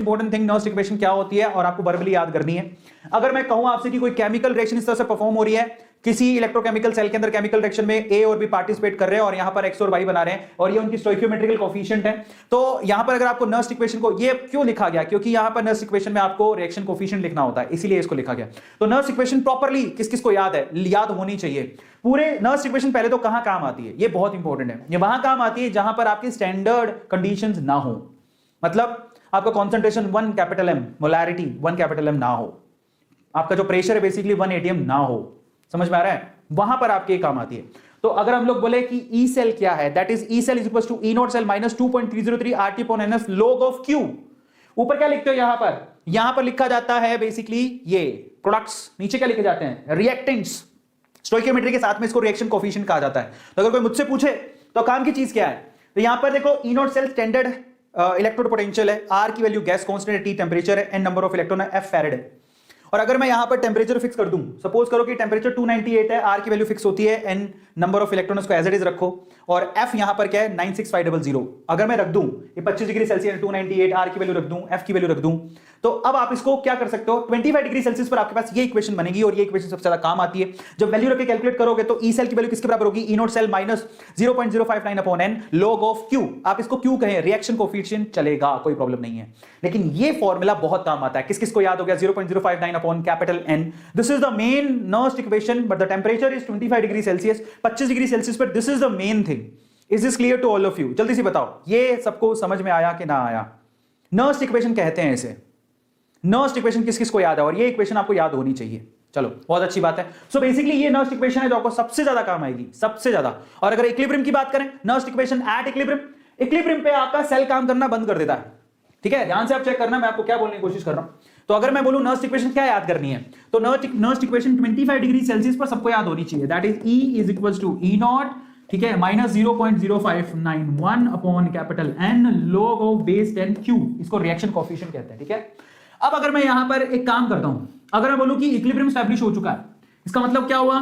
Important thing Nernst equation क्या होती है और आपको वर्बली याद करनी है। अगर मैं कहूं आपसे कि कोई केमिकल रिएक्शन इस तरह से परफॉर्म हो रही है, किसी इलेक्ट्रोकेमिकल सेल के अंदर केमिकल रिएक्शन में ए और बी पार्टिसिपेट कर रहे हैं और यहां पर एक्स और वाई बना रहे हैं और ये उनकी स्टोइकियोमेट्रिकल कोफिशिएंट है, तो यहां पर अगर आपको नर्स्ट इक्वेशन को, ये क्यों लिखा गया, क्योंकि यहां पर नर्स्ट इक्वेशन में आपको रिएक्शन कोफिशिएंट लिखना होता है, इसीलिए इसको लिखा गया। तो नर्स्ट इक्वेशन प्रॉपर्ली किस किस को याद है, याद होनी चाहिए। पूरे नर्स्ट इक्वेशन पहले तो कहां काम आती है, ये बहुत इंपॉर्टेंट है। ये वहां काम आती है जहां पर आपकी स्टैंडर्ड कंडीशंस ना हो, मतलब आपका concentration 1 capital M, molarity 1 capital M ना हो, आपका जो प्रेशर है बेसिकली 1 atm ना हो, समझ में आ रहा है, वहां पर आपके काम आती है। तो अगर हम लोग बोले कि ई सेल क्या है, that is E cell is equal to E not cell minus 2.303 RT upon NF log of Q। ऊपर क्या लिखते हो, यहां पर लिखा जाता है बेसिकली ये प्रोडक्ट्स, नीचे क्या लिखे जाते हैं, रिएक्टेंट्स। स्टोइकियोमेट्री के साथ में इसको रिएक्शन कोफिशिएंट कहा जाता है। तो अगर कोई मुझसे पूछे तो काम की चीज क्या है, तो यहां पर देखो E not cell standard electrode potential है, आर की वैल्यू गैस कांस्टेंट है, टी टेंपरेचर है, एन नंबर ऑफ इलेक्ट्रॉन है, एफ फैरेड है। और अगर मैं यहां पर टेंपरेचर फिक्स कर दूं, सपोज करो कि टेंपरेचर 298 है, आर की वैल्यू फिक्स होती है, एन नंबर ऑफ इलेक्ट्रॉन्स को एज इट इज रखो, और एफ यहां पर क्या है 96500। अगर मैं रख दूं ये 25 डिग्री सेल्सियस 298, आर की वैल्यू रख दूं, एफ की वैल्यू रख दूं, तो अब आप इसको क्या कर सकते हो, 25 डिग्री सेल्सियस पर आपके पास ये इक्वेशन बनेगी और ये इक्वेशन सबसे ज्यादा काम आती है। जब वैल्यू रख के कैलकुलेट करोगे तो ई सेल की वैल्यू किसके बराबर होगी, E not cell minus 0.059 upon N log of Q. आप इसको क्यू कहें, रिएक्शन कोफिशिएंट चलेगा, कोई प्रॉब्लम नहीं है, लेकिन ये फॉर्मूला बहुत काम आता है। किस किस को याद हो गया, 0.059 upon capital N, this is the main Nernst equation, but the temperature is 25 degree Celsius, 25 degree Celsius पर this is the main thing. Is this clear to all of you? जल्दी से बताओ ये सबको समझ में आया कि ना आया? नर्स्ट इक्वेशन कहते हैं इसे। नर्स्ट इक्वेशन किस किस को याद है, और ये इक्वेशन आपको याद होनी चाहिए। चलो बहुत अच्छी बात है। सो बेसिकली ये नर्स्ट इक्वेशन है जो आपको सबसे ज्यादा काम आएगी, सबसे ज्यादा। और अगर इक्विलिब्रियम की बात करें, Nernst equation at equilibrium, equilibrium पे आपका सेल काम करना बंद कर देता है। ठीक है, ध्यान से आप चेक करना, मैं आपको क्या बोलने की कोशिश कर रहा हूं। तो अगर मैं बोलूं नर्स्ट इक्वेशन क्या याद करनी है, तो नर्स्ट इक्वेशन 25 डिग्री सेल्सियस पर सबको याद होनी चाहिए, that is E is equal to E not, ठीक है, minus 0.0591 upon capital N log of base 10 Q, इसको रिएक्शन कोफिशिएंट कहते हैं। ठीक है, अब अगर मैं यहां पर एक काम करता हूं, अगर मैं बोलूं कि इक्विलिब्रियम एस्टैब्लिश हो चुका है, इसका मतलब क्या हुआ,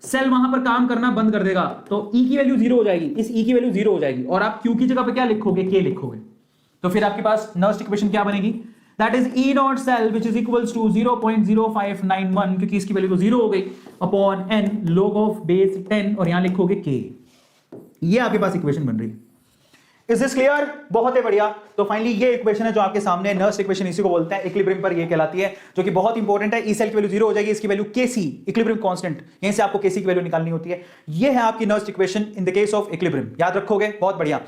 सेल वहां पर काम करना बंद कर देगा, तो E की वैल्यू 0 हो जाएगी, इस E की वैल्यू 0 हो जाएगी, और आप Q की जगह पे क्या लिखोगे, K लिखोगे। तो फिर आपके पास नर्स्ट इक्वेशन क्या बनेगी, that is E not cell which is equals to 0.0591, क्योंकि इसकी वैल्यू तो 0 हो गई, upon n log of base 10, और यहां लिखोगे K। ये आपके पास इक्वेशन बन रही है। Is this clear? बहुत ही बढ़िया। तो फाइनली ये इक्वेशन है जो आपके सामने, नर्स्ट इक्वेशन इसी को बोलते हैं, इक्विलिब्रियम पर ये कहलाती है, जो कि बहुत इंपॉर्टेंट है। ई सेल की वैल्यू 0 हो जाएगी, इसकी वैल्यू Kc, इक्विलिब्रियम कांस्टेंट, यहीं से आपको Kc की वैल्यू निकालनी होती है। ये है आपकी Nernst equation in the case of equilibrium, याद रखोगे, बहुत बढ़िया।